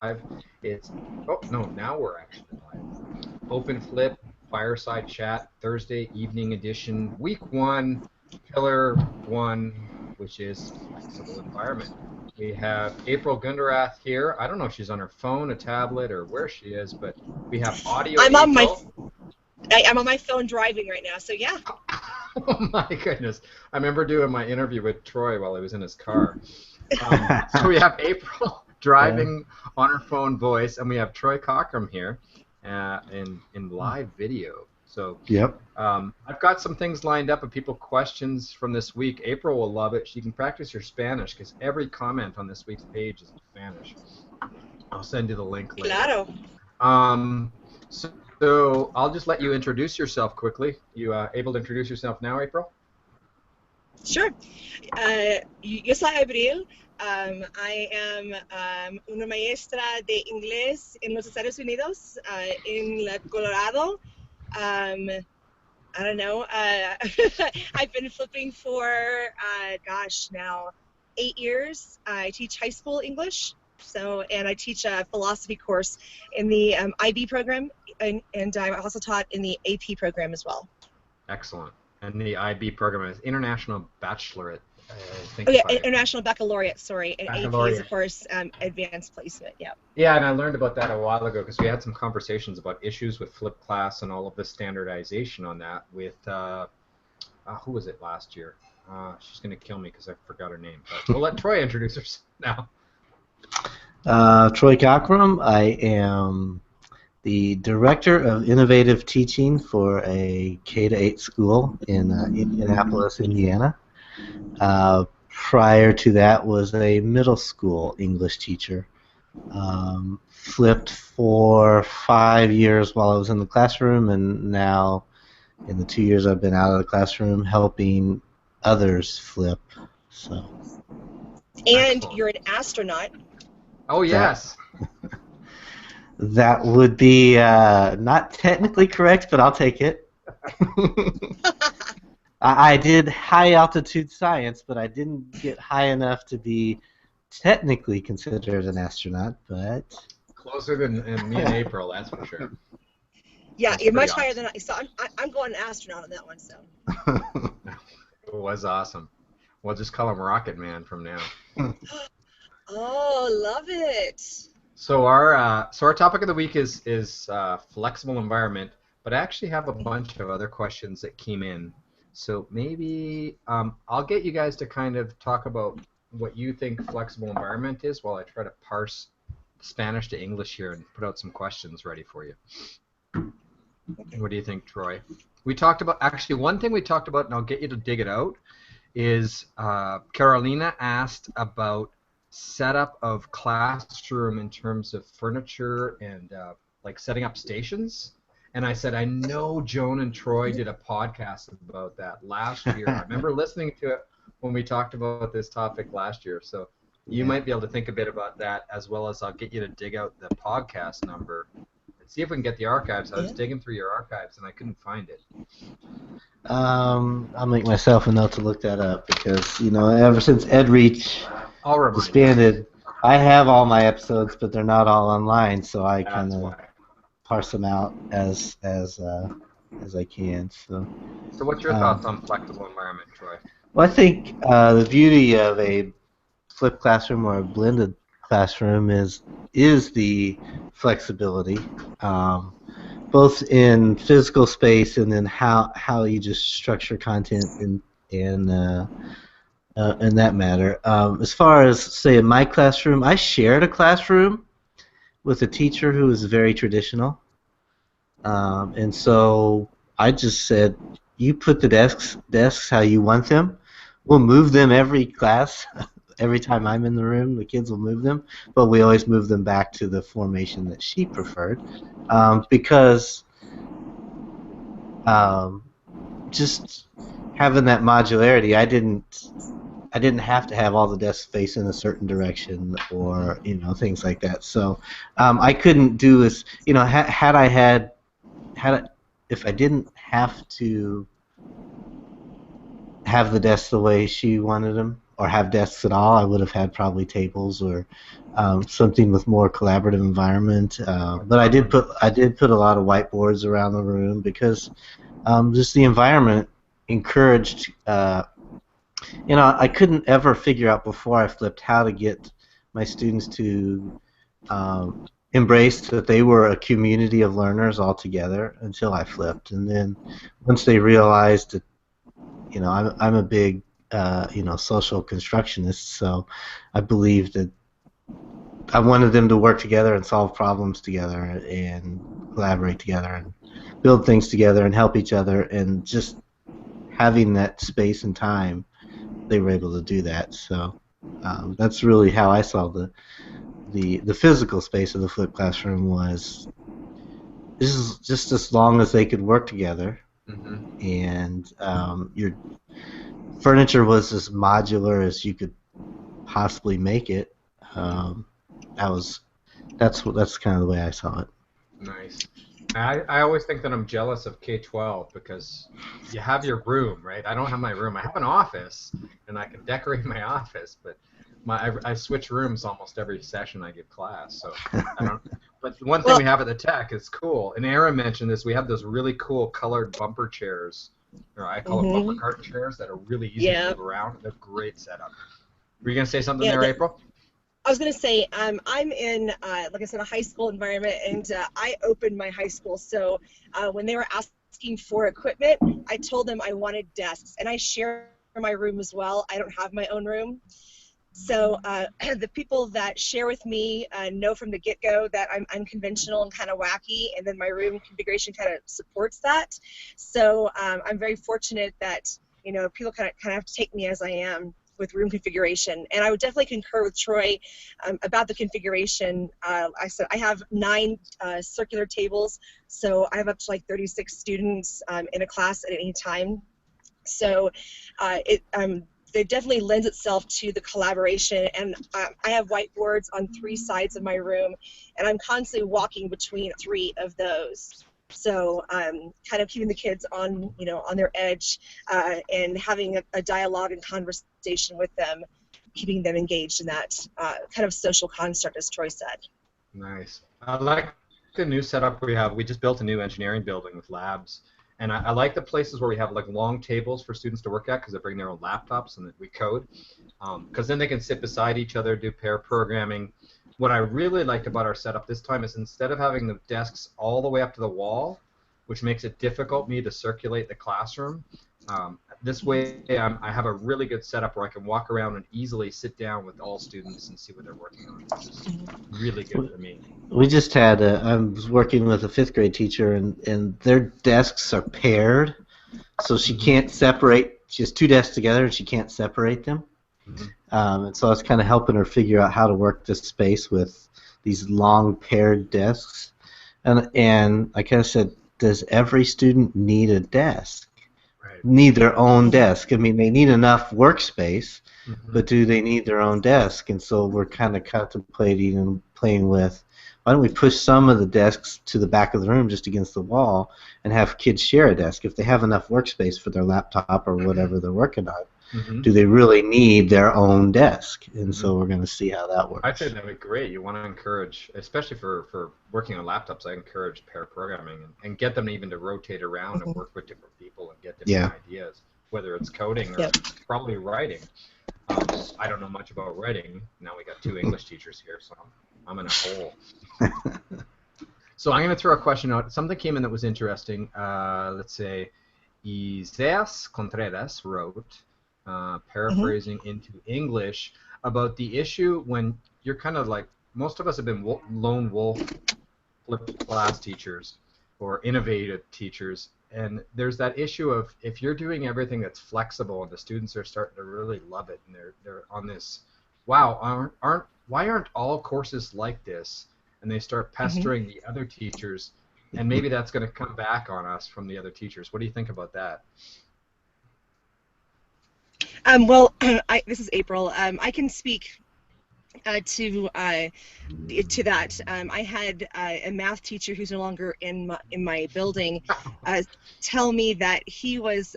live. It's oh no, now we're actually live. OpenFlip Fireside Chat Thursday evening edition, week one, pillar one, which is flexible environment. We have April Gunderath here. I don't know if she's on her phone, a tablet, or where she is, but we have audio I'm on my April. I'm on my phone driving right now. So yeah. Oh my goodness. I remember doing my interview with Troy while he was in his car. So we have April Yeah. driving on her phone voice, and we have Troy Cockram here in live video. So Yep. I've got some things lined up of people questions from this week. April will love it. She can practice your Spanish because every comment on this week's page is in Spanish. I'll send you the link later. Claro. Um, so I'll just let you introduce yourself quickly. You able to introduce yourself now, April? Sure. Yo soy Abril. I am una maestra de inglés en los Estados Unidos, in Colorado. I don't know. I've been flipping for, now 8 years. I teach high school English. And I teach a philosophy course in the IB program, and I also taught in the AP program as well. Excellent. And the IB program is International Bachelorette, I think. Oh yeah, International Baccalaureate, sorry. And Baccalaureate. AP is, of course, advanced placement, yeah. Yeah, and I learned about that a while ago because we had some conversations about issues with flipped class and all of the standardization on that with, who was it last year? She's going to kill me because I forgot her name. But we'll let Troy introduce herself now. Troy Cockram. I am the Director of Innovative Teaching for a K-8 school in Indianapolis, Indiana. Prior to that was a middle school English teacher. Flipped for 5 years while I was in the classroom, and now in the 2 years I've been out of the classroom helping others flip. So. And Excellent. you're an astronaut. Oh, yes. That would be not technically correct, but I'll take it. I did high altitude science, but I didn't get high enough to be technically considered an astronaut. But Closer than me and April, that's for sure. Yeah, That's you're much pretty higher awesome. than I. So I'm going astronaut on that one. So. It was awesome. We'll just call him Rocket Man from now. Oh, love it. So our topic of the week is flexible environment, but I actually have a bunch of other questions that came in. So maybe I'll get you guys to kind of talk about what you think flexible environment is while I try to parse Spanish to English here and put out some questions ready for you. What do you think, Troy? We talked about, actually one thing we talked about, and I'll get you to dig it out, is Carolina asked about setup of classroom in terms of furniture and like setting up stations. And I said, I know Joan and Troy did a podcast about that last year. I remember listening to it when we talked about this topic last year. So you might be able to think a bit about that, as well as I'll get you to dig out the podcast number and see if we can get the archives. I was digging through your archives and I couldn't find it. I'll make myself a note to look that up because, ever since EdReach I'll remind you. disbanded, I have all my episodes, but they're not all online, so I kind That's of why. parse them out as I can. So what's your thoughts on flexible environment, Troy? well, I think the beauty of a flipped classroom or a blended classroom is the flexibility, both in physical space and then how you just structure content in that matter. As far as, say, in my classroom, I shared a classroom with a teacher who was very traditional. And so I just said, you put the desks how you want them. We'll move them every class. Every time I'm in the room, the kids will move them. But we always move them back to the formation that she preferred. Because just having that modularity, I didn't have to have all the desks face in a certain direction or things like that. So I couldn't do as if I didn't have to have the desks the way she wanted them, or have desks at all, I would have had probably tables or something with more collaborative environment. But I did put a lot of whiteboards around the room because just the environment encouraged. I couldn't ever figure out before I flipped how to get my students to embrace that they were a community of learners all together until I flipped, and then once they realized that, I'm a big social constructionist, so I believe that I wanted them to work together and solve problems together and collaborate together and build things together and help each other, and just having that space and time, they were able to do that. So that's really how I saw the physical space of the flipped classroom was. This is just as long as they could work together, and your furniture was as modular as you could possibly make it. That's kind of the way I saw it. Nice. I always think that I'm jealous of K-12 because you have your room, right? I don't have my room. I have an office, and I can decorate my office, but I switch rooms almost every session I give class. So I don't. But one thing we have at the Tech is cool, and Aaron mentioned this. We have those really cool colored bumper chairs, or I call it bumper cart chairs, that are really easy to move around. They're great setup. Were you gonna say something there, April? I was going to say, I'm in, like I said, a high school environment, and I opened my high school. So when they were asking for equipment, I told them I wanted desks, and I share my room as well. I don't have my own room. So the people that share with me know from the get-go that I'm unconventional and kind of wacky, and then my room configuration kind of supports that. So I'm very fortunate that, people kind of have to take me as I am with room configuration. And I would definitely concur with Troy about the configuration. I said I have 9 circular tables, so I have up to like 36 students in a class at any time. So it definitely lends itself to the collaboration, and I have whiteboards on 3 sides of my room, and I'm constantly walking between 3 of those. So kind of keeping the kids on, on their edge, and having a dialogue and conversation with them, keeping them engaged in that kind of social construct, as Troy said. Nice. I like the new setup we have. We just built a new engineering building with labs, and I like the places where we have like long tables for students to work at because they bring their own laptops and we code, because then they can sit beside each other, do pair programming. What I really liked about our setup this time is instead of having the desks all the way up to the wall, which makes it difficult for me to circulate the classroom, this way I have a really good setup where I can walk around and easily sit down with all students and see what they're working on, which is really good for me. We just had, I was working with a 5th grade teacher, and their desks are paired, so she can't separate. She has 2 desks together, and she can't separate them. And so I was kind of helping her figure out how to work this space with these long paired desks. And I kind of said, does every student need a desk? Right. Need their own desk? I mean, they need enough workspace, but do they need their own desk? And so we're kind of contemplating and playing with, why don't we push some of the desks to the back of the room just against the wall and have kids share a desk if they have enough workspace for their laptop or whatever they're working on. Do they really need their own desk? And so we're going to see how that works. I think that would be great. You want to encourage, especially for working on laptops, I encourage pair programming and get them even to rotate around and work with different people and get different ideas, whether it's coding or probably writing. I don't know much about writing. Now we got 2 English teachers here, so I'm in a hole. So I'm going to throw a question out. Something came in that was interesting. Let's say Isaías Contreras wrote, paraphrasing into English, about the issue when you're kind of like, most of us have been lone wolf flipped class teachers or innovative teachers, and there's that issue of if you're doing everything that's flexible and the students are starting to really love it and they're on this, wow, why aren't all courses like this, and they start pestering the other teachers, and maybe that's going to come back on us from the other teachers. What do you think about that? Well, this is April. I can speak to that. I had a math teacher who's no longer in my building tell me that he was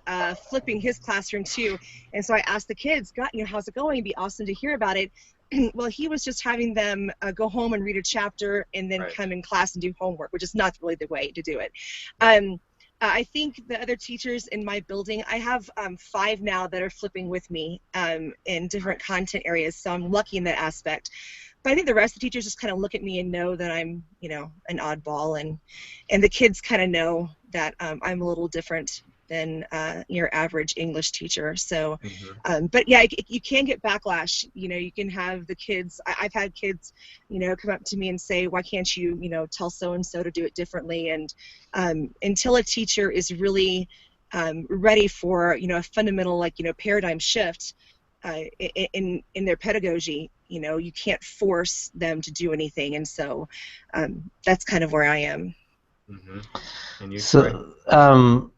flipping his classroom too, and so I asked the kids, "God, how's it going? It'd be awesome to hear about it." Well, he was just having them go home and read a chapter and then Right. come in class and do homework, which is not really the way to do it. Right. I think the other teachers in my building, I have 5 now that are flipping with me in different content areas, so I'm lucky in that aspect. But I think the rest of the teachers just kind of look at me and know that I'm, an oddball, and the kids kind of know that I'm a little different than your average English teacher. So, but yeah, you can get backlash. You can have the kids. I've had kids, come up to me and say, "Why can't you, tell so and so to do it differently?" And until a teacher is really ready for, a fundamental paradigm shift in their pedagogy, you can't force them to do anything, and so that's kind of where I am. And you, Troy? So,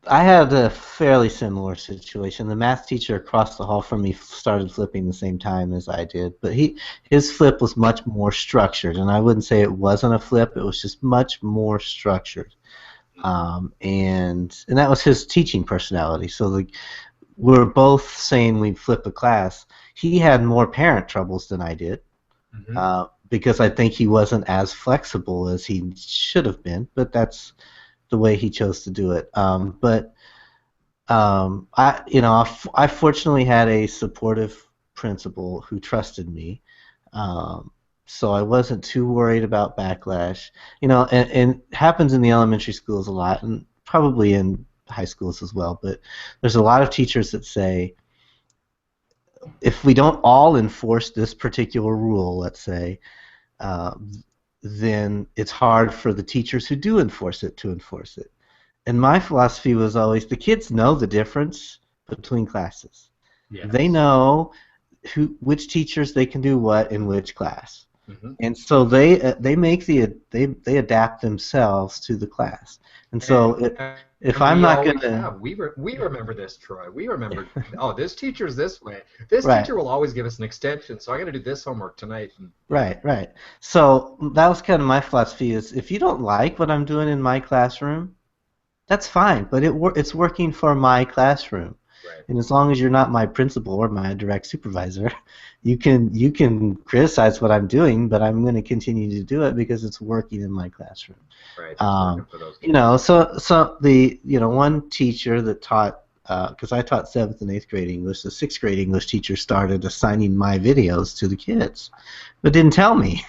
I had a fairly similar situation. The math teacher across the hall from me started flipping the same time as I did, but his flip was much more structured, and I wouldn't say it wasn't a flip. It was just much more structured, and that was his teaching personality. So we're both saying we'd flip a class. He had more parent troubles than I did, because I think he wasn't as flexible as he should have been, but that's the way he chose to do it. I fortunately had a supportive principal who trusted me, so I wasn't too worried about backlash. And it happens in the elementary schools a lot, and probably in high schools as well. But there's a lot of teachers that say, if we don't all enforce this particular rule, let's say, uh, then it's hard for the teachers who do enforce it to enforce it. And my philosophy was always, the kids know the difference between classes. Yes. They know which teachers they can do what in which class, and so they make they adapt themselves to the class. And so if I'm not going to, we remember this, Troy. We remember, oh, this teacher's this way. This right, teacher will always give us an extension, so I got to do this homework tonight. right. So that was kind of my philosophy: is if you don't like what I'm doing in my classroom, that's fine, but it's working for my classroom. Right. And as long as you're not my principal or my direct supervisor, you can criticize what I'm doing, but I'm going to continue to do it because it's working in my classroom. Right. For those kids. So the one teacher that taught, because I taught 7th and 8th grade English, the 6th grade English teacher started assigning my videos to the kids, but didn't tell me.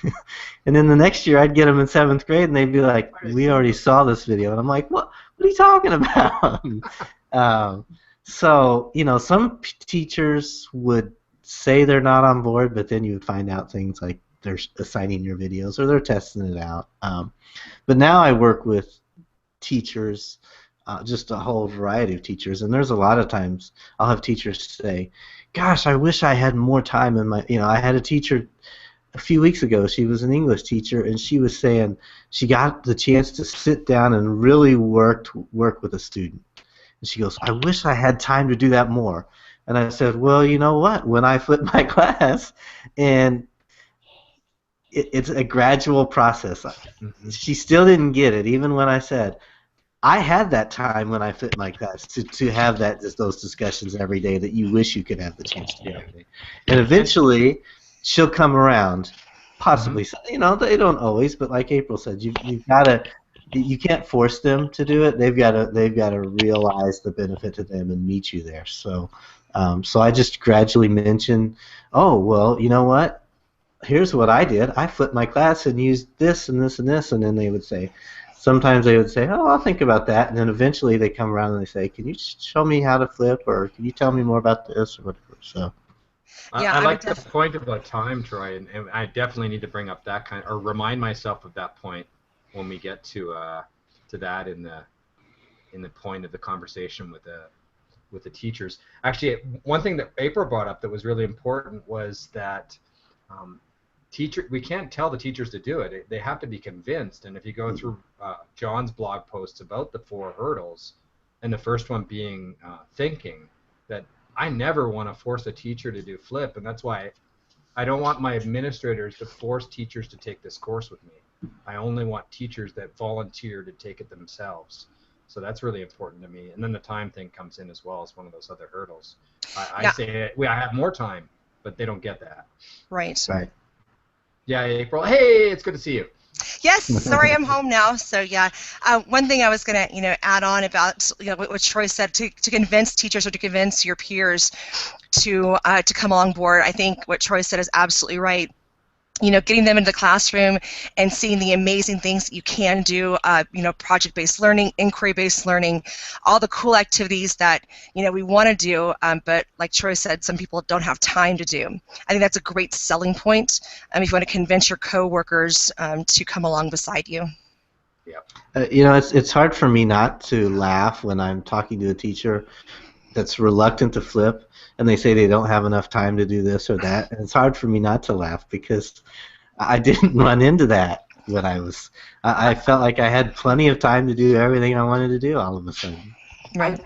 And then the next year I'd get them in 7th grade, and they'd be like, "We already saw this video," and I'm like, "What? What are you talking about?" So, some teachers would say they're not on board, but then you would find out things like they're assigning your videos or they're testing it out. But now I work with teachers, just a whole variety of teachers, and there's a lot of times I'll have teachers say, "Gosh, I wish I had more time in my," I had a teacher a few weeks ago. She was an English teacher, and she was saying she got the chance to sit down and really work with a student. And she goes, "I wish I had time to do that more." And I said, "Well, you know what? When I flip my class, and it's a gradual process." She still didn't get it, even when I said, I had that time when I flipped my class to have those discussions every day that you wish you could have the chance to do every day. And eventually, she'll come around, possibly. They don't always, but like April said, you've got to. You can't force them to do it. They've got to realize the benefit to them and meet you there. So I just gradually mention, "Oh, well, you know what? Here's what I did. I flipped my class and used this and this and this," and then they would say, sometimes they would say, "Oh, I'll think about that," and then eventually they come around and they say, "Can you show me how to flip, or can you tell me more about this or whatever?" So. Yeah, I like the point about time, Troy, and I definitely need to bring up that or remind myself of that point when we get to that in the point of the conversation with the teachers. Actually, one thing that April brought up that was really important was that we can't tell the teachers to do it. They have to be convinced. And if you go through John's blog posts about the 4 hurdles, and the first one being thinking, that I never want to force a teacher to do flip, and that's why I don't want my administrators to force teachers to take this course with me. I only want teachers that volunteer to take it themselves. So that's really important to me. And then the time thing comes in as well as one of those other hurdles. I Yeah. say, I have more time, but they don't get that. Right. Right. Yeah, April. Hey, it's good to see you. Yes, sorry, I'm home now. So yeah, one thing I was going to add on about what Troy said to convince teachers or to convince your peers to come along board. I think what Troy said is absolutely right. Getting them into the classroom and seeing the amazing things that you can do, project-based learning, inquiry-based learning, all the cool activities that, we want to do, but like Troy said, some people don't have time to do. I think that's a great selling point if you want to convince your coworkers to come along beside you. Yeah. It's hard for me not to laugh when I'm talking to a teacher that's reluctant to flip, and they say they don't have enough time to do this or that, and it's hard for me not to laugh because I didn't run into that when I felt like I had plenty of time to do everything I wanted to do all of a sudden. Right.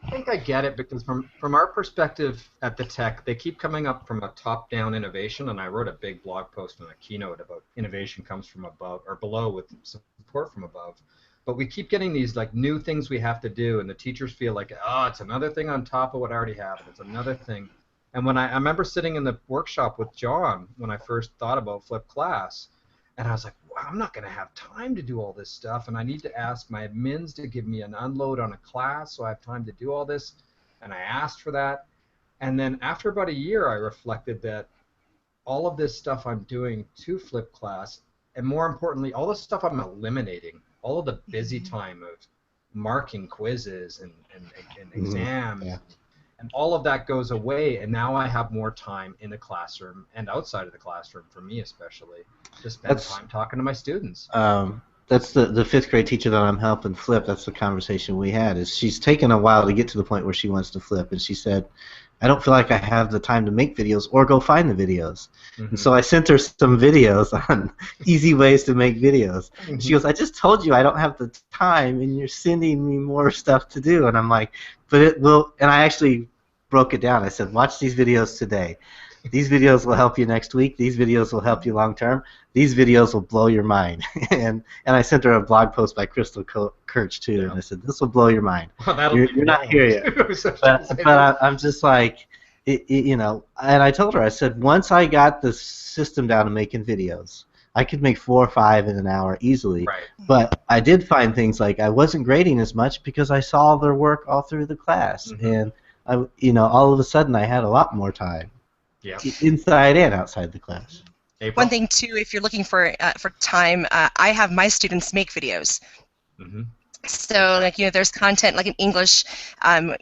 I think I get it because from our perspective at the Tech, they keep coming up from a top-down innovation, and I wrote a big blog post and a keynote about innovation comes from above or below with support from above. But we keep getting these like new things we have to do, and the teachers feel like, oh, it's another thing on top of what I already have, and it's another thing. And when I remember sitting in the workshop with John when I first thought about flipped class, and I was like, wow, I'm not going to have time to do all this stuff, and I need to ask my admins to give me an unload on a class so I have time to do all this, and I asked for that. And then after about a year, I reflected that all of this stuff I'm doing to flip class, and more importantly, all the stuff I'm eliminating, all of the busy time of marking quizzes and exams, Yeah. and all of that goes away, and now I have more time in the classroom and outside of the classroom, for me especially, to spend time talking to my students. That's the fifth grade teacher that I'm helping flip. That's the conversation we had. Is she's taken a while to get to the point where she wants to flip, and she said, I don't feel like I have the time to make videos or go find the videos. Mm-hmm. And so I sent her some videos on easy ways to make videos. Mm-hmm. She goes, I just told you I don't have the time, and you're sending me more stuff to do. And I'm like, but it will. And I actually broke it down. I said, watch these videos today. These videos will help you next week. These videos will help you long term. These videos will blow your mind. and I sent her a blog post by Crystal Kirch too, and I said, this will blow your mind. Well, you're not here yet. but I'm just like, and I told her, I said, once I got the system down to making videos, I could make 4 or 5 in an hour easily. Right. But I did find things like I wasn't grading as much because I saw their work all through the class, and all of a sudden I had a lot more time. Yeah. Inside and outside the class. April? One thing too, if you're looking for time, I have my students make videos. Mm-hmm. So, there's content like in English. I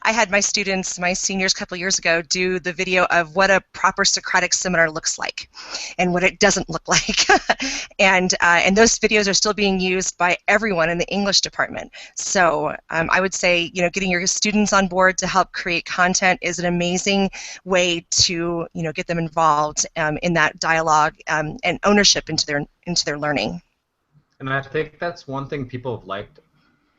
had my students, my seniors, a couple of years ago, do the video of what a proper Socratic seminar looks like, and what it doesn't look like. and those videos are still being used by everyone in the English department. So, I would say, getting your students on board to help create content is an amazing way to, get them involved in that dialogue and ownership into their learning. And I think that's one thing people have liked.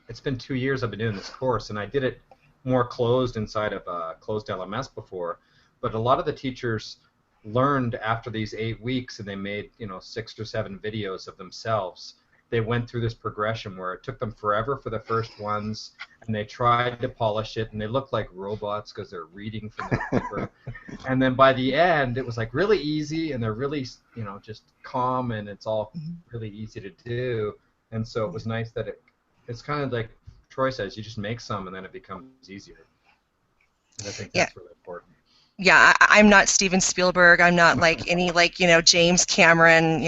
It's been 2 years I've been doing this course, and I did it more closed inside of a closed LMS before. But a lot of the teachers learned after these 8 weeks, and they made 6 or 7 videos of themselves. They went through this progression where it took them forever for the first ones, and they tried to polish it, and they looked like robots because they're reading from the paper. And then by the end, it was like really easy, and they're really, just calm, and it's all really easy to do. And so it was nice that it's kind of like Troy says, you just make some, and then it becomes easier. And I think that's really important. Yeah, I'm not Steven Spielberg. I'm not like any James Cameron.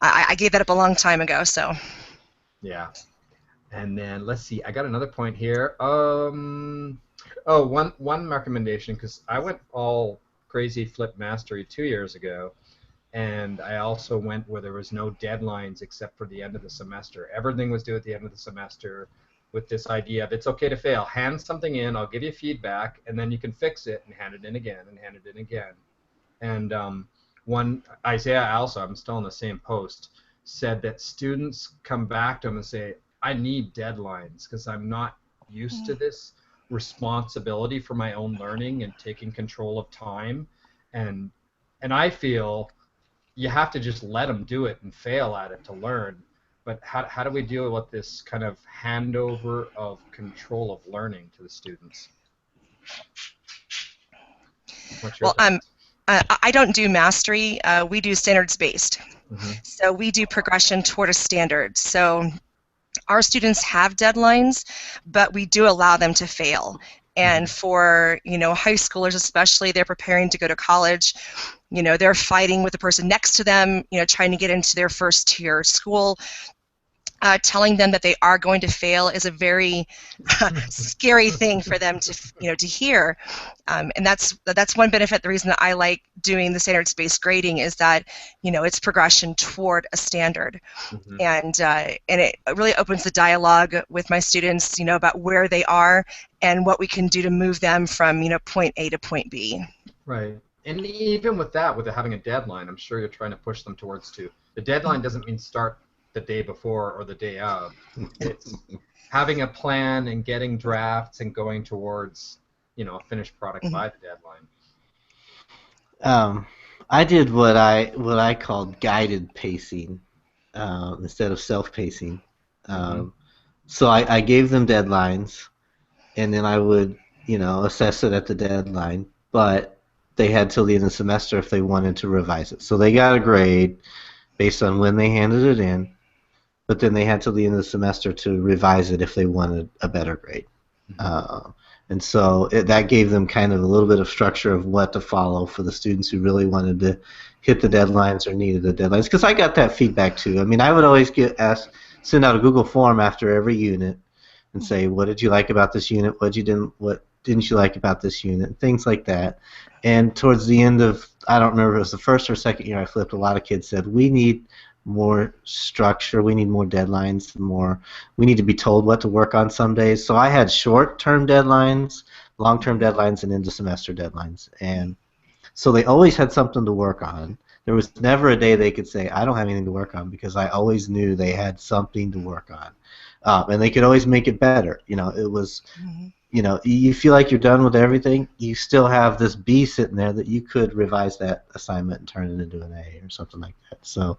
I gave that up a long time ago. So. Yeah, and then let's see. I got another point here. One recommendation, because I went all crazy flip mastery 2 years ago, and I also went where there was no deadlines except for the end of the semester. Everything was due at the end of the semester, with this idea of it's okay to fail. Hand something in, I'll give you feedback, and then you can fix it and hand it in again and hand it in again. And one Isaiah also, I'm still in the same post, said that students come back to him and say, I need deadlines because I'm not used to this responsibility for my own learning and taking control of time. And and I feel you have to just let them do it and fail at it to learn. But how do we deal with this kind of handover of control of learning to the students? What's your Well, thoughts? I don't do mastery. We do standards-based. Mm-hmm. So we do progression toward a standard. So our students have deadlines, but we do allow them to fail. And for high schoolers especially, they're preparing to go to college. They're fighting with the person next to them, trying to get into their first tier school. Telling them that they are going to fail is a very scary thing for them to hear, and that's one benefit. The reason that I like doing the standards-based grading is that it's progression toward a standard, and it really opens the dialogue with my students, about where they are and what we can do to move them from point A to point B. Right. And even with that, with having a deadline, I'm sure you're trying to push them towards two. The deadline doesn't mean start the day before or the day of. It's having a plan and getting drafts and going towards, a finished product by the deadline. I did what I called guided pacing instead of self-pacing. So I gave them deadlines, and then I would, assess it at the deadline. But they had till the end of the semester if they wanted to revise it. So they got a grade based on when they handed it in, but then they had till the end of the semester to revise it if they wanted a better grade. And so that gave them kind of a little bit of structure of what to follow for the students who really wanted to hit the deadlines or needed the deadlines. Because I got that feedback too. I mean, I would always send out a Google form after every unit and say, what did you like about this unit? What didn't you like about this unit? Things like that. And towards the end of, I don't remember if it was the first or second year I flipped, a lot of kids said, we need more structure, we need more deadlines, we need to be told what to work on some days. So I had short-term deadlines, long-term deadlines, and end-of-semester deadlines. And so they always had something to work on. There was never a day they could say, I don't have anything to work on, because I always knew they had something to work on. And they could always make it better. It was, you feel like you're done with everything, you still have this B sitting there that you could revise that assignment and turn it into an A or something like that. So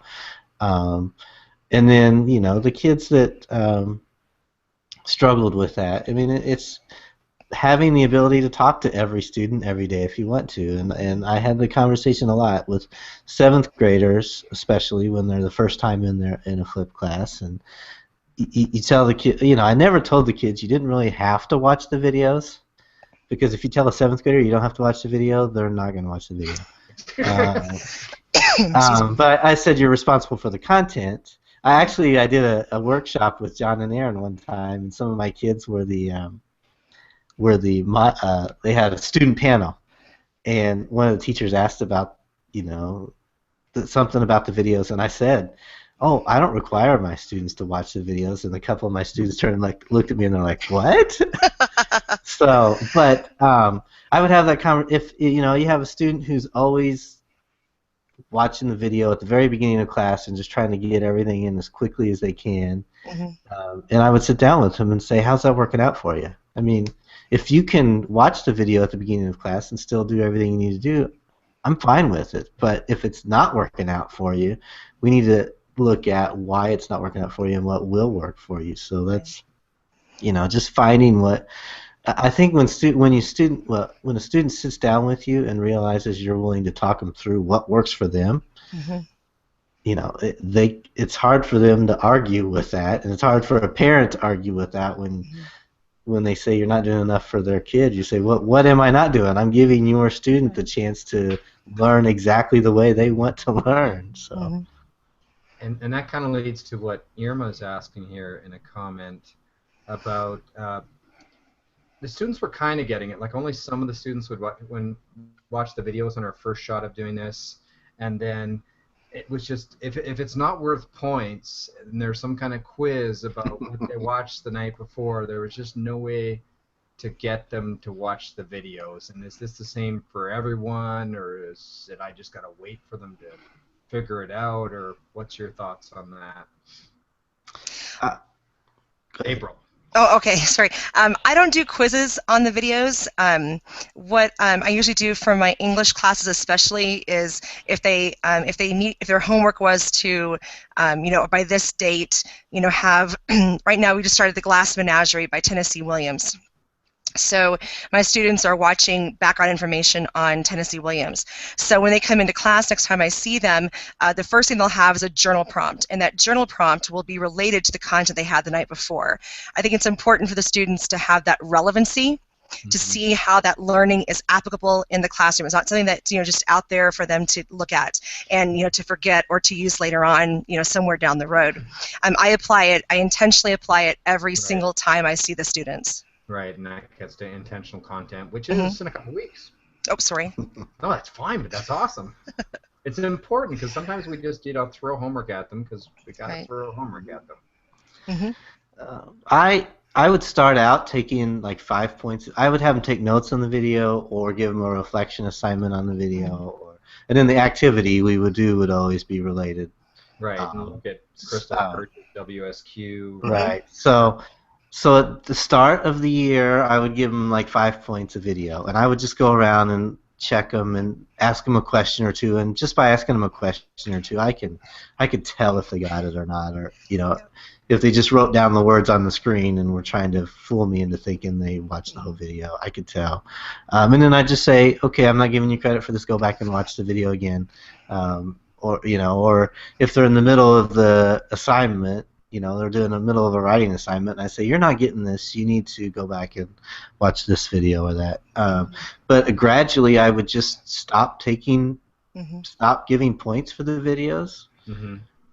and then the kids that struggled with that, I mean, it's having the ability to talk to every student every day if you want to, and I had the conversation a lot with 7th graders, especially when they're the first time in a flip class, and you tell the kid, I never told the kids you didn't really have to watch the videos, because if you tell a 7th grader you don't have to watch the video, they're not going to watch the video. But I said you're responsible for the content. I did a workshop with John and Aaron one time, and some of my kids were they had a student panel, and one of the teachers asked about something about the videos, and I said, oh, I don't require my students to watch the videos, and a couple of my students turned and looked at me and they're like, what? So, but I would have that if you have a student who's always watching the video at the very beginning of class and just trying to get everything in as quickly as they can. And I would sit down with them and say, how's that working out for you? I mean, if you can watch the video at the beginning of class and still do everything you need to do, I'm fine with it. But if it's not working out for you, we need to look at why it's not working out for you and what will work for you. So that's, just finding what. I think when a student sits down with you and realizes you're willing to talk them through what works for them, it's hard for them to argue with that, and it's hard for a parent to argue with that when they say you're not doing enough for their kid. You say, what am I not doing? I'm giving your student the chance to learn exactly the way they want to learn. So. And that kind of leads to what Irma's asking here in a comment about. The students were kind of getting it. Like, only some of the students would watch the videos on our first shot of doing this, and then it was just, if it's not worth points and there's some kind of quiz about what they watched the night before, there was just no way to get them to watch the videos. And is this the same for everyone, or is it I just got to wait for them to figure it out, or what's your thoughts on that? April. Oh, okay. Sorry. I don't do quizzes on the videos. What I usually do for my English classes, especially, is if their homework was to, by this date, have right now we just started The Glass Menagerie by Tennessee Williams. So my students are watching background information on Tennessee Williams. So when they come into class next time I see them, the first thing they'll have is a journal prompt, and that journal prompt will be related to the content they had the night before. I think it's important for the students to have that relevancy, to see how that learning is applicable in the classroom. It's not something that's just out there for them to look at and to forget or to use later on somewhere down the road. I intentionally apply it every single time I see the students. Right, and that gets to intentional content, which is in a couple weeks. Oh, sorry. No, that's fine, but that's awesome. It's important because sometimes we just throw homework at them because we gotta throw homework at them. I would start out taking like 5 points. I would have them take notes on the video or give them a reflection assignment on the video, and then the activity we would do would always be related. Right, and look at Crystal Purchase, WSQ. Right. So at the start of the year, I would give them like 5 points a video, and I would just go around and check them and ask them a question or two, and just by asking them a question or two, I could tell if they got it or not, or if they just wrote down the words on the screen and were trying to fool me into thinking they watched the whole video. I could tell, and then I'd just say, okay, I'm not giving you credit for this. Go back and watch the video again, or if they're in the middle of the assignment. They're doing the middle of a writing assignment, and I say, you're not getting this. You need to go back and watch this video or that. But gradually, I would just stop giving points for the videos,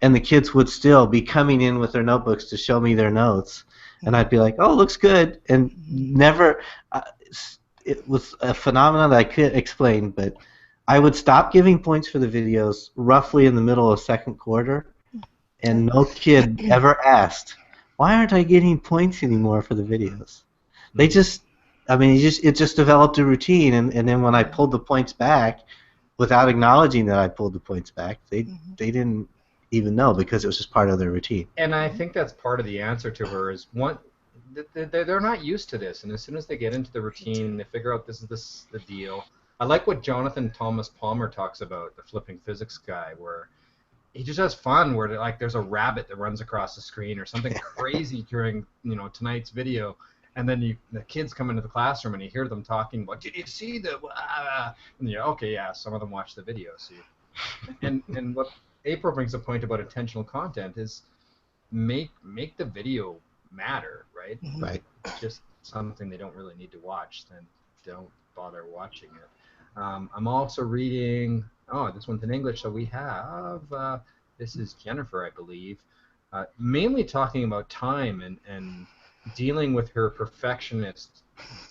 and the kids would still be coming in with their notebooks to show me their notes, and I'd be like, oh, looks good, and never. It was a phenomenon that I couldn't explain, but I would stop giving points for the videos roughly in the middle of second quarter. And no kid ever asked, why aren't I getting points anymore for the videos? They just, it just developed a routine, and then when I pulled the points back, without acknowledging that I pulled the points back, they didn't even know because it was just part of their routine. And I think that's part of the answer to her is they're not used to this, and as soon as they get into the routine, they figure out this is the deal. I like what Jonathan Thomas Palmer talks about, the flipping physics guy, where he just has fun where like there's a rabbit that runs across the screen or something crazy during tonight's video, and then the kids come into the classroom and you hear them talking about, did you see the and you're okay, yeah, some of them watch the video. See, and what April brings a point about intentional content is make the video matter, right? Right. It's just something they don't really need to watch, then don't bother watching it. I'm also reading. Oh, this one's in English, so we have, this is Jennifer, I believe, mainly talking about time and dealing with her perfectionist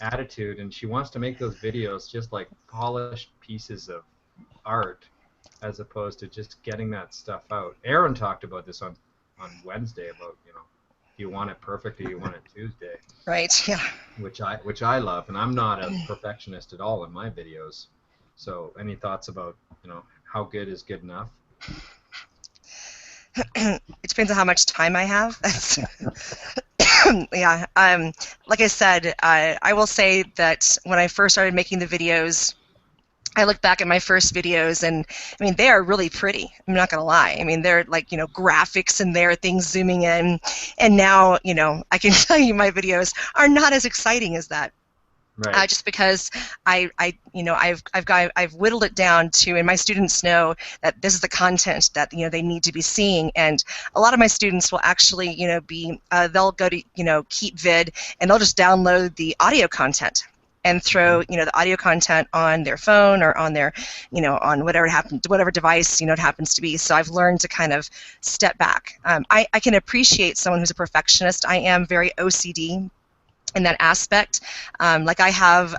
attitude, and she wants to make those videos just like polished pieces of art as opposed to just getting that stuff out. Aaron talked about this on Wednesday about, do you want it perfect or you want it Tuesday? Right, yeah. Which I love, and I'm not a perfectionist at all in my videos. So, any thoughts about how good is good enough? It depends on how much time I have. Yeah. Like I said, I will say that when I first started making the videos, I look back at my first videos, and they are really pretty. I'm not gonna lie. They're like graphics in there, things zooming in, and now I can tell you my videos are not as exciting as that. Right. Just because I've whittled it down to, and my students know that this is the content that they need to be seeing, and a lot of my students will actually they'll go to Keep Vid, and they'll just download the audio content and throw the audio content on their phone or on their on whatever device it happens to be. So I've learned to kind of step back. I can appreciate someone who's a perfectionist. I am very OCD in that aspect. Like I have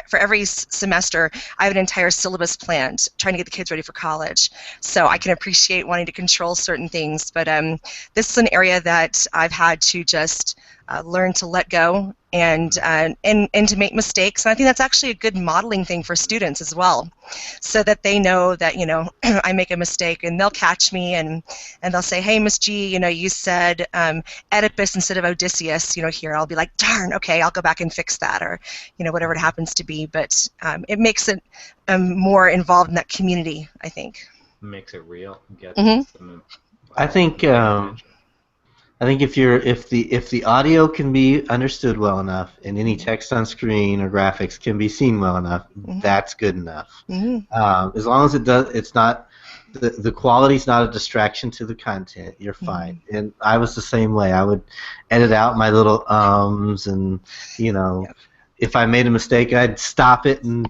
for every semester, I have an entire syllabus planned, trying to get the kids ready for college. So I can appreciate wanting to control certain things, but this is an area that I've had to just learn to let go and to make mistakes. And I think that's actually a good modeling thing for students as well, so that they know that, you know, I make a mistake and they'll catch me, and they'll say, hey, Miss G, you know, you said Oedipus instead of Odysseus, you know, here. I'll be like, darn, okay, I'll go back and fix that, or, you know, whatever it happens to be. But it makes it more involved in that community, I think. Makes it real. Get some, I think if the audio can be understood well enough and any text on screen or graphics can be seen well enough, that's good enough. As long as it's not the quality's not a distraction to the content, you're fine. And I was the same way. I would edit out my little ums, and you know, if I made a mistake, I'd stop it and,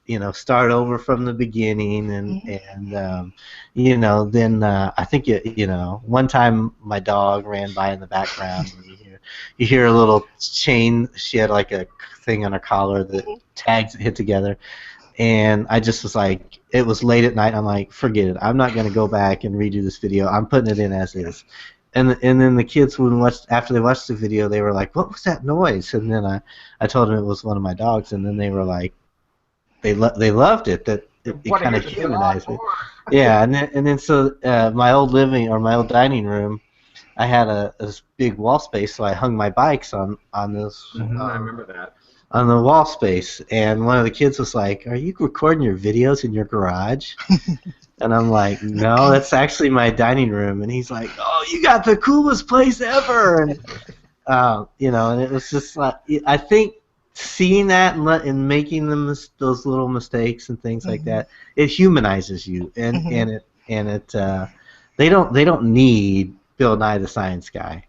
you know, start over from the beginning, and you know, then I think you know, one time my dog ran by in the background, and you hear a little chain. She had like a thing on her collar that tags hit together, and I just was like, it was late at night. I'm like, forget it. I'm not going to go back and redo this video. I'm putting it in as is. And then the kids, after they watched the video, they were like, what was that noise? And then I told them it was one of my dogs, and then they were like, they loved it, that it kind of humanized me. Yeah, and then so my old dining room, I had this big wall space, so I hung my bikes on this. I remember that. On the wall space, and one of the kids was like, are you recording your videos in your garage? And I'm like, no, that's actually my dining room. And he's like, oh, you got the coolest place ever. And you know, and it was just like, I think seeing that and making those little mistakes and things like that, it humanizes you, and they don't need Bill Nye the Science Guy.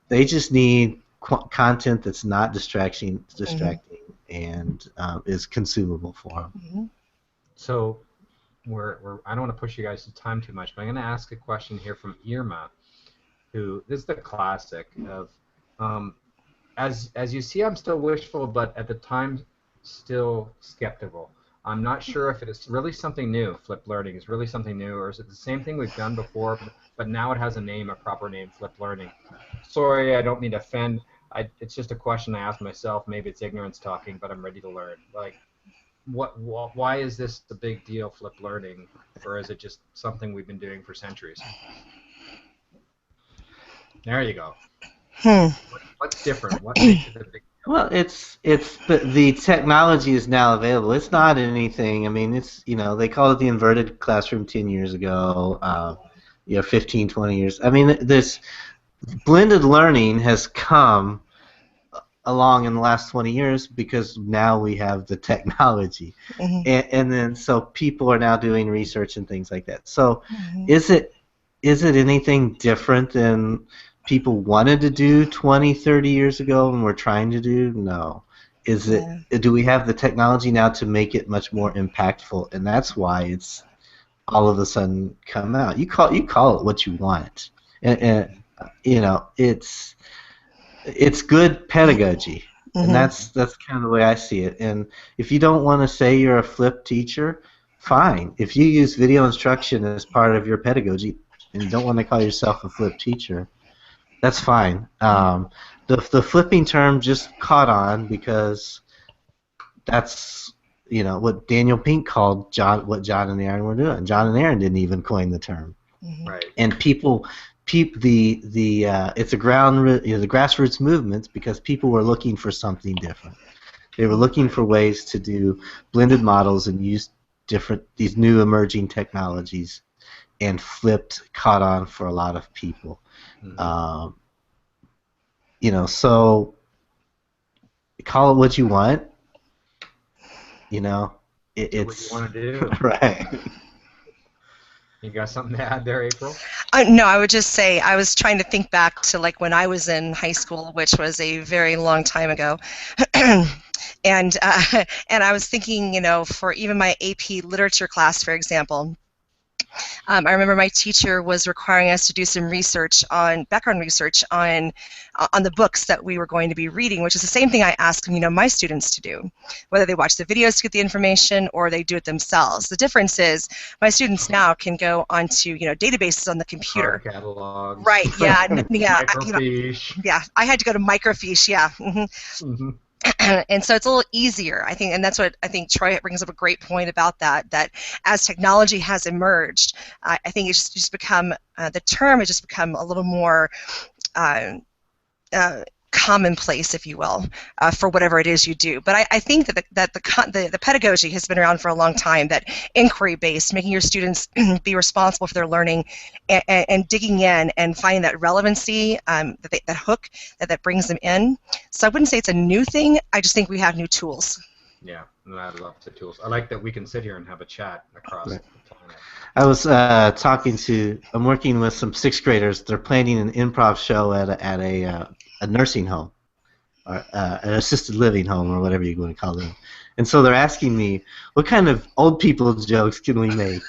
They just need content that's not distracting and is consumable for them. So I don't want to push you guys to time too much, but I'm going to ask a question here from Irma, who, this is the classic of, as you see, I'm still wishful, but at the time still skeptical. I'm not sure if it is really something new. Flipped learning is really something new, or is it the same thing we've done before, but now it has a name, a proper name, flipped learning. Sorry, I don't mean to offend. It's just a question I ask myself. Maybe it's ignorance talking, but I'm ready to learn. Like, why is this the big deal, flipped learning, or is it just something we've been doing for centuries? There you go. What's different? What makes it a big deal? Well, it's the technology is now available. It's not anything. I mean, it's, you know, they called it the inverted classroom 10 years ago. 15, 20 years. I mean, this blended learning has come along in the last 20 years because now we have the technology, and then so people are now doing research and things like that. So, is it anything different than people wanted to do 20, 30 years ago and we're trying to do? No. Do we have the technology now to make it much more impactful? And that's why it's all of a sudden come out. You call it what you want, and you know, it's good pedagogy, and that's kind of the way I see it. And if you don't want to say you're a flipped teacher, fine. If you use video instruction as part of your pedagogy and you don't want to call yourself a flipped teacher, that's fine. The flipping term just caught on because that's, you know, what Daniel Pink called what John and Aaron were doing. John and Aaron didn't even coin the term. Right. And it's a the grassroots movements because people were looking for something different. They were looking for ways to do blended models and use these new emerging technologies, and flipped caught on for a lot of people. You know, so call it what you want. You know, it's what you want to do. Right. You got something to add there, April? No, I would just say I was trying to think back to like when I was in high school, which was a very long time ago, and I was thinking, you know, for even my AP literature class, for example, I remember my teacher was requiring us to do some background research on the books that we were going to be reading, which is the same thing I ask my students to do, whether they watch the videos to get the information or they do it themselves. The difference is my students now can go onto databases on the computer. Card catalogs. Right. Yeah. Yeah. Microfiche. Yeah. I had to go to Microfiche. Yeah. Mm-hmm. And so it's a little easier, I think, and that's what I think Troy brings up a great point about that as technology has emerged, I think it's just become, the term has just become a little more commonplace, if you will, for whatever it is you do. But I think that the pedagogy has been around for a long time, that inquiry-based, making your students be responsible for their learning and digging in and finding that relevancy, that hook that brings them in. So I wouldn't say it's a new thing. I just think we have new tools. Yeah, and I love the tools. I like that we can sit here and have a chat across the planet. I was I'm working with some 6th graders. They're planning an improv show at a nursing home, or an assisted living home, or whatever you want to call them. And so they're asking me, what kind of old people jokes can we make?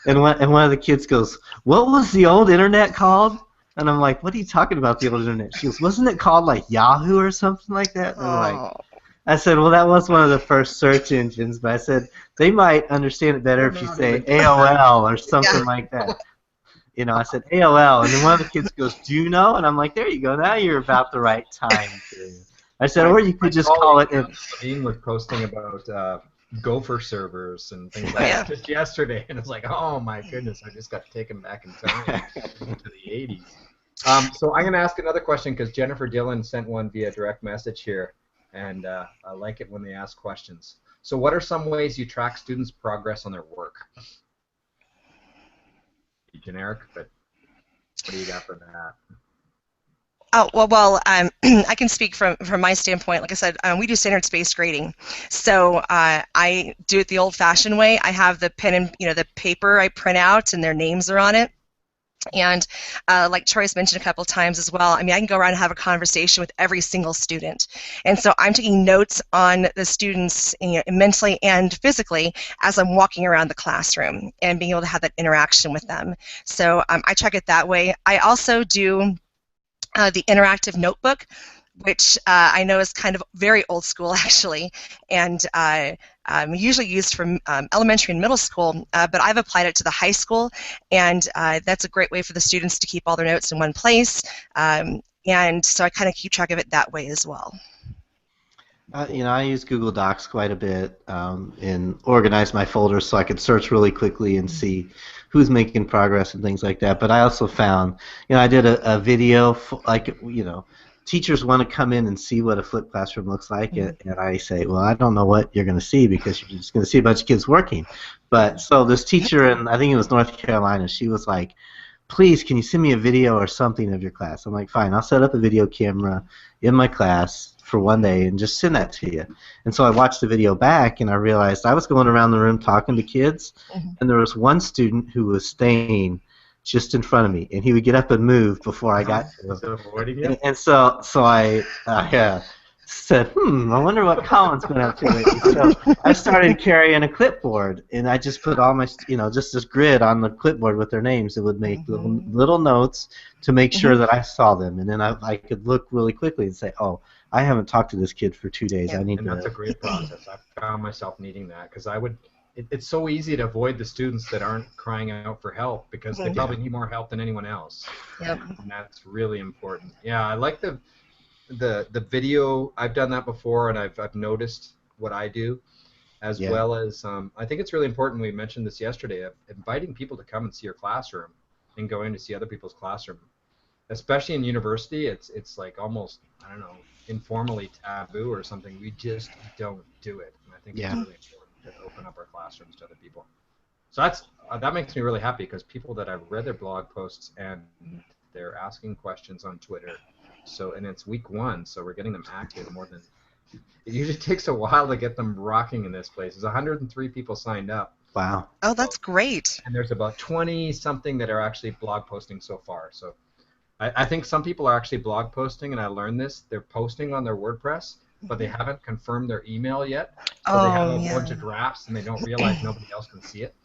And one of the kids goes, what was the old internet called? And I'm like, what are you talking about, the old internet? She goes, wasn't it called like Yahoo or something like that? And I'm like, I said, well, that was one of the first search engines, but I said, they might understand it better if you say AOL or something like that. I said AOL, and then one of the kids goes, do you know? And I'm like, there you go, now you're about the right time. I said, or you could just call it. Dean was posting about Gopher servers and things like that just yesterday, and it's like, oh my goodness, I just got taken back in time to the 80s. So I'm going to ask another question because Jennifer Dillon sent one via direct message here, and I like it when they ask questions. So what are some ways you track students' progress on their work? Generic, but what do you got for that? Oh, well, I can speak from my standpoint. Like I said, we do standards-based grading. So I do it the old-fashioned way. I have the pen and, the paper I print out, and their names are on it. And like Troy's mentioned a couple times as well, I mean, I can go around and have a conversation with every single student. And so I'm taking notes on the students, mentally and physically as I'm walking around the classroom and being able to have that interaction with them. So I check it that way. I also do the interactive notebook, which I know is kind of very old school, actually, and usually used for elementary and middle school, but I've applied it to the high school, and that's a great way for the students to keep all their notes in one place, and so I kind of keep track of it that way as well. I use Google Docs quite a bit and organize my folders so I could search really quickly and see who's making progress and things like that. But I also found, I did a video, teachers want to come in and see what a flipped classroom looks like, and I say, well, I don't know what you're going to see because you're just going to see a bunch of kids working. But so this teacher in, I think it was North Carolina, she was like, please, can you send me a video or something of your class? I'm like, fine, I'll set up a video camera in my class for one day and just send that to you. And so I watched the video back, and I realized I was going around the room talking to kids, and there was one student who was staying just in front of me, and he would get up and move before I got to him. And so I said, I wonder what Colin's been up to lately. So I started carrying a clipboard, and I just put all my, just this grid on the clipboard with their names. It would make little notes to make sure that I saw them, and then I could look really quickly and say, oh, I haven't talked to this kid for 2 days. I need to. That's a great process. I found myself needing that because I would. It's so easy to avoid the students that aren't crying out for help because they probably need more help than anyone else. Yep. And that's really important. Yeah, I like the video. I've done that before, and I've noticed what I do, as well as I think it's really important. We mentioned this yesterday of inviting people to come and see your classroom and going to see other people's classroom, especially in university. It's like almost, I don't know, informally taboo or something. We just don't do it, and I think it's really important to open up our classrooms to other people. So that makes me really happy because people that I've read their blog posts and they're asking questions on Twitter. So, and it's week 1, so we're getting them active more than. It usually takes a while to get them rocking in this place. There's 103 people signed up. Wow. Oh, that's great. And there's about 20 something that are actually blog posting so far. So I think some people are actually blog posting, and I learned this. They're posting on their WordPress, but they haven't confirmed their email yet. So they have Oh, a yeah. bunch of drafts, and they don't realize nobody else can see it.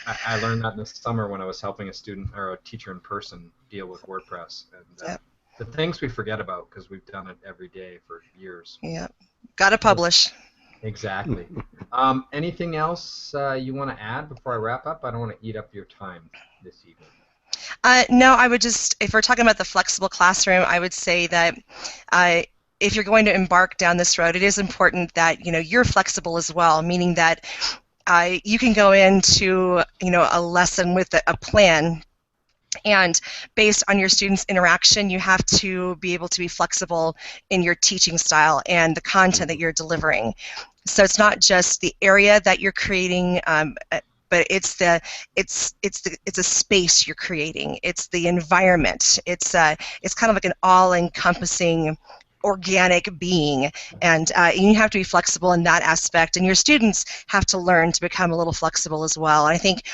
I learned that in the summer when I was helping a student or a teacher in person deal with WordPress. And Yep. the things we forget about because we've done it every day for years. Yeah. Got to publish. Exactly. Anything else you want to add before I wrap up? I don't want to eat up your time this evening. No, I would just, if we're talking about the flexible classroom, I would say that if you're going to embark down this road, it is important that you're flexible as well, meaning that you can go into a lesson with a plan, and based on your students' interaction, you have to be able to be flexible in your teaching style and the content that you're delivering. So it's not just the area that you're creating, but it's a space you're creating. It's the environment. It's kind of like an all-encompassing organic being, and you have to be flexible in that aspect, and your students have to learn to become a little flexible as well. And I think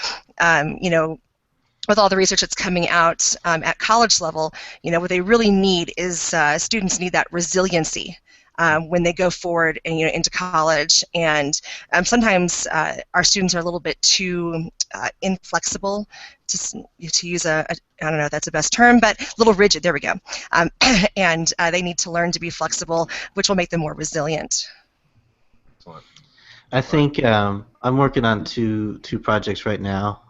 with all the research that's coming out at college level, what they really need is students need that resiliency when they go forward and into college. And sometimes our students are a little bit too inflexible, to use I don't know if that's the best term, but a little rigid. There we go. And they need to learn to be flexible, which will make them more resilient. Excellent. I think I'm working on two projects right now.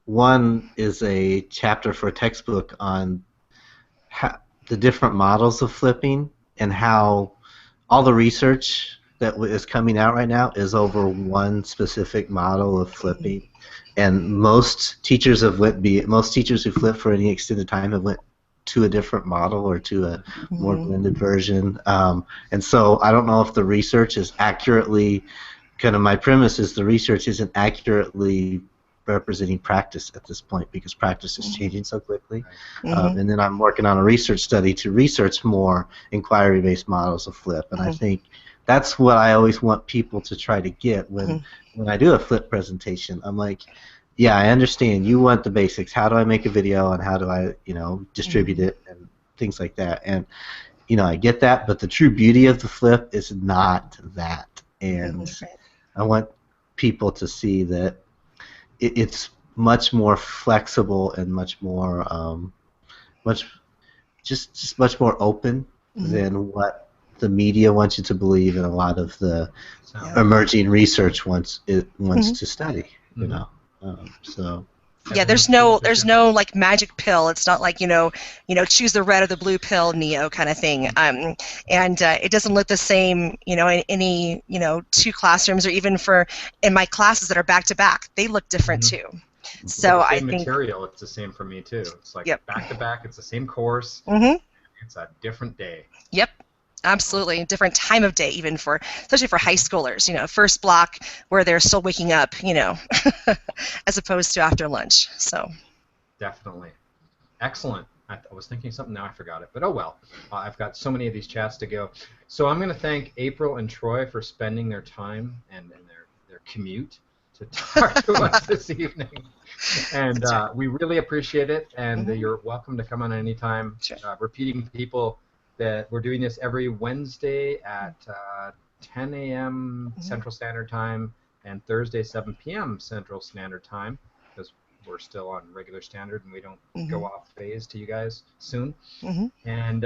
One is a chapter for a textbook on the different models of flipping and how all the research that is coming out right now is over one specific model of flipping. And most teachers who flip for any extended time have went to a different model or to a more blended version. And so I don't know if the research is accurately, my premise is the research isn't accurately representing practice at this point because practice is changing so quickly. And then I'm working on a research study to research more inquiry-based models of flip. And I think that's what I always want people to try to get when I do a flip presentation. I'm like, yeah, I understand. You want the basics. How do I make a video and how do I, distribute it and things like that. And, I get that, but the true beauty of the flip is not that. And I want people to see that it's much more flexible and much more, much more open than what the media wants you to believe, and a lot of the emerging research wants to study. So. Yeah, there's no like magic pill. It's not like choose the red or the blue pill, Neo kind of thing. And it doesn't look the same, in any two classrooms, or even in my classes that are back to back, they look different too. So I think material, it's the same for me too. It's like back to back. It's the same course. It's a different day. Yep. Absolutely, different time of day, even especially for high schoolers. First block where they're still waking up, as opposed to after lunch. So. Definitely, excellent. I was thinking something now, I forgot it, but oh well. I've got so many of these chats to go. So I'm going to thank April and Troy for spending their time and their commute to talk to us this evening, and we really appreciate it. And you're welcome to come on anytime. Sure. Repeating people that we're doing this every Wednesday at 10 a.m. Central Standard Time and Thursday 7 p.m. Central Standard Time, because we're still on regular standard and we don't go off phase to you guys soon. And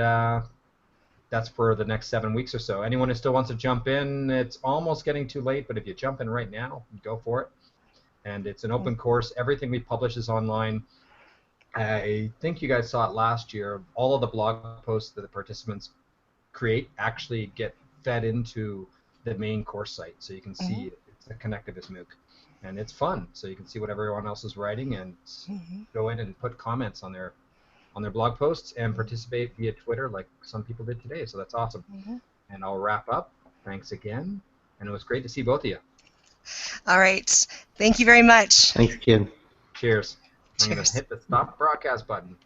that's for the next 7 weeks or so. Anyone who still wants to jump in, it's almost getting too late, but if you jump in right now, go for it. And it's an open course. Everything we publish is online. I think you guys saw it last year. All of the blog posts that the participants create actually get fed into the main course site, so you can see it's a connectivist MOOC, and it's fun. So you can see what everyone else is writing and go in and put comments on their blog posts and participate via Twitter, like some people did today. So that's awesome. And I'll wrap up. Thanks again, and it was great to see both of you. All right. Thank you very much. Thanks, Ken. Cheers. I'm going to hit the stop broadcast button.